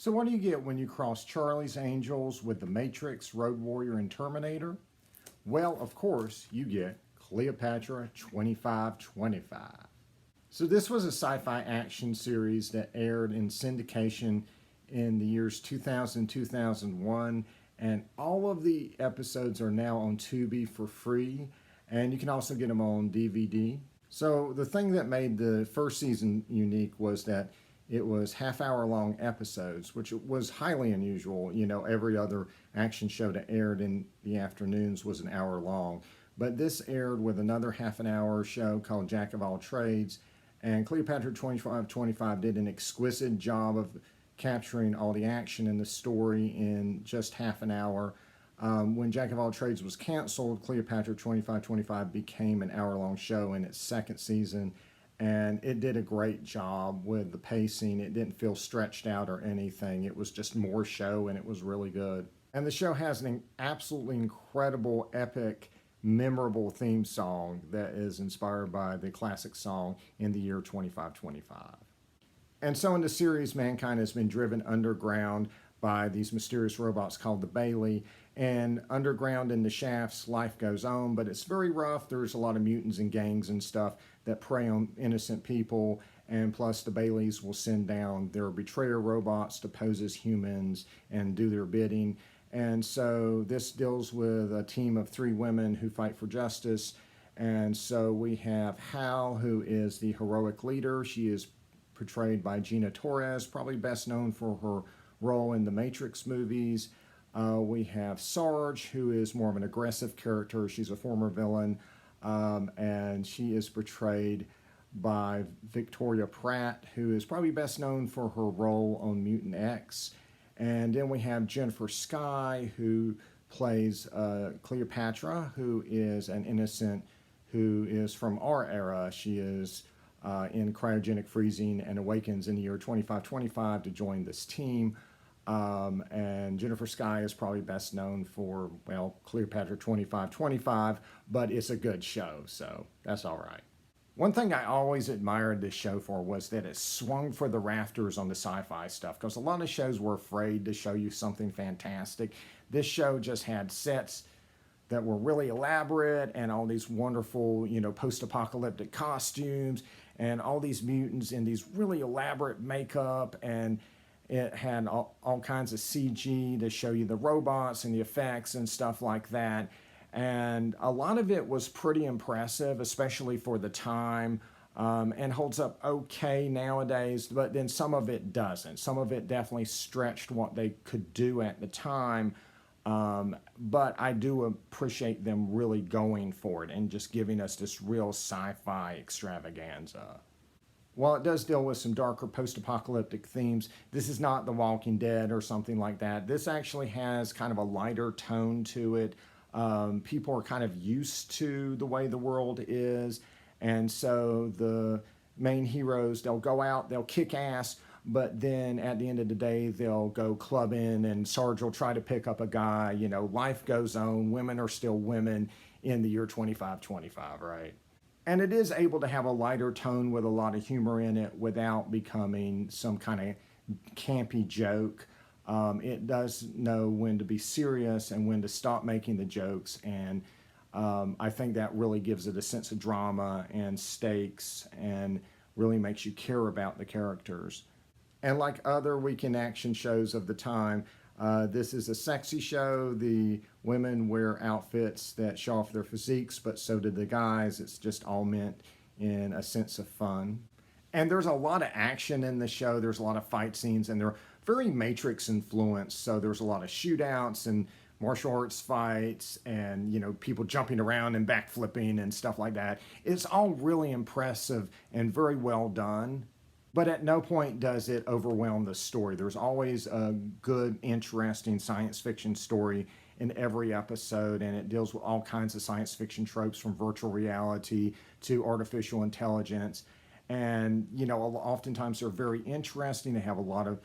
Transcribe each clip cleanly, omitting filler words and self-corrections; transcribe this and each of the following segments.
So what do you get when you cross Charlie's Angels with the Matrix, Road Warrior, and Terminator? Well, of course, you get Cleopatra 2525. So this was a sci-fi action series that aired in syndication in the years 2000, 2001, and all of the episodes are now on Tubi for free, and you can also get them on DVD. So the thing that made the first season unique was that it was half-hour long episodes, which was highly unusual. You know, every other action show that aired in the afternoons was an hour long. But this aired with another half an hour show called Jack of All Trades, and Cleopatra 2525 did an exquisite job of capturing all the action and the story in just half an hour. When Jack of All Trades was canceled, Cleopatra 2525 became an hour-long show in its second season, and it did a great job with the pacing. It didn't feel stretched out or anything. It was just more show, and it was really good. And the show has an absolutely incredible, epic, memorable theme song that is inspired by the classic song In the Year 2525. And so in the series, mankind has been driven underground by these mysterious robots called the Bailey. And underground in the shafts, life goes on, but it's very rough. There's a lot of mutants and gangs and stuff that prey on innocent people. And plus the Baileys will send down their betrayer robots to pose as humans and do their bidding. And so this deals with a team of 3 women who fight for justice. And so we have Hal, who is the heroic leader. She is portrayed by Gina Torres, probably best known for her role in the Matrix movies. We have Sarge, who is more of an aggressive character. She's a former villain, and she is portrayed by Victoria Pratt, who is probably best known for her role on Mutant X. And then we have Jennifer Skye, who plays Cleopatra, who is an innocent who is from our era. She is in cryogenic freezing and awakens in the year 2525 to join this team. And Jennifer Skye is probably best known for, well, Cleopatra 2525, but it's a good show, so that's all right. One thing I always admired this show for was that it swung for the rafters on the sci-fi stuff, because a lot of shows were afraid to show you something fantastic. This show just had sets that were really elaborate and all these wonderful, you know, post-apocalyptic costumes and all these mutants in these really elaborate makeup, and it had all kinds of CG to show you the robots and the effects and stuff like that. And a lot of it was pretty impressive, especially for the time, and holds up okay nowadays, but then some of it doesn't. Some of it definitely stretched what they could do at the time, but I do appreciate them really going for it and just giving us this real sci-fi extravaganza. While it does deal with some darker post-apocalyptic themes, this is not The Walking Dead or something like that. This actually has kind of a lighter tone to it. People are kind of used to the way the world is, and so the main heroes, they'll go out, they'll kick ass, but then at the end of the day, they'll go clubbing, and Sarge will try to pick up a guy. You know, life goes on. Women are still women in the year 2525, right? And it is able to have a lighter tone with a lot of humor in it without becoming some kind of campy joke. It does know when to be serious and when to stop making the jokes, and I think that really gives it a sense of drama and stakes and really makes you care about the characters. And like other weekend action shows of the time, this is a sexy show. The women wear outfits that show off their physiques, but so do the guys. It's just all meant in a sense of fun. And there's a lot of action in the show. There's a lot of fight scenes, and they're very Matrix influenced. So there's a lot of shootouts and martial arts fights and, you know, people jumping around and backflipping and stuff like that. It's all really impressive and very well done. But at no point does it overwhelm the story. There's always a good, interesting science fiction story in every episode, and it deals with all kinds of science fiction tropes, from virtual reality to artificial intelligence. And, you know, oftentimes they're very interesting. They have a lot of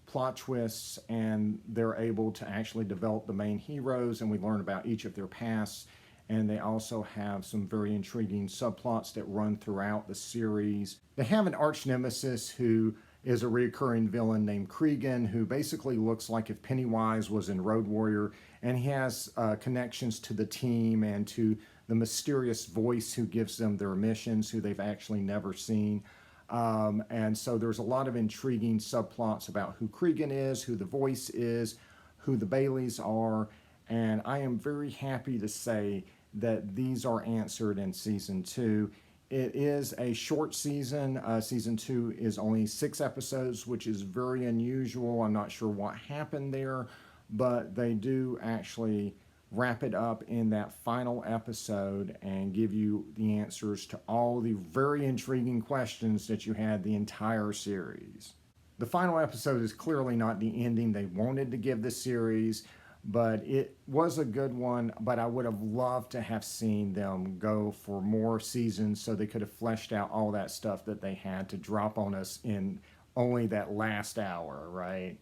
plot twists, and they're able to actually develop the main heroes, and we learn about each of their pasts. And they also have some very intriguing subplots that run throughout the series. They have an arch nemesis who is a recurring villain named Cregan, who basically looks like if Pennywise was in Road Warrior, and he has connections to the team and to the mysterious voice who gives them their missions, who they've actually never seen. And so there's a lot of intriguing subplots about who Cregan is, who the voice is, who the Baileys are, and I am very happy to say that these are answered in season 2. It is a short season. Season 2 is only 6 episodes, which is very unusual. I'm not sure what happened there, but they do actually wrap it up in that final episode and give you the answers to all the very intriguing questions that you had the entire series. The final episode is clearly not the ending they wanted to give the series, but it was a good one. But I would have loved to have seen them go for more seasons so they could have fleshed out all that stuff that they had to drop on us in only that last hour, right?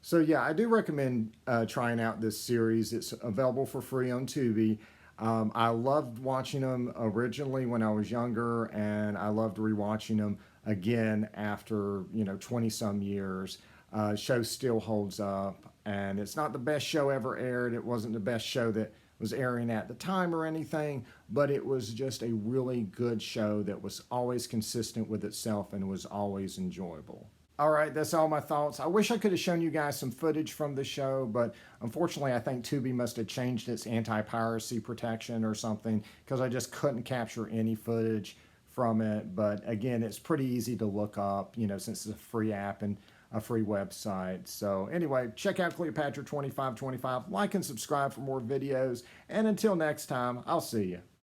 So yeah, I do recommend trying out this series. It's available for free on Tubi. I loved watching them originally when I was younger, and I loved rewatching them again after 20 some years. Show still holds up, and it's not the best show ever aired. It wasn't the best show that was airing at the time or anything, but it was just a really good show that was always consistent with itself and was always enjoyable. All right, that's all my thoughts. I wish I could have shown you guys some footage from the show, but unfortunately I think Tubi must have changed its anti-piracy protection or something, because I just couldn't capture any footage from it. But again, it's pretty easy to look up, since it's a free app and a free website. So anyway, check out Cleopatra 2525, like and subscribe for more videos, and until next time, I'll see you.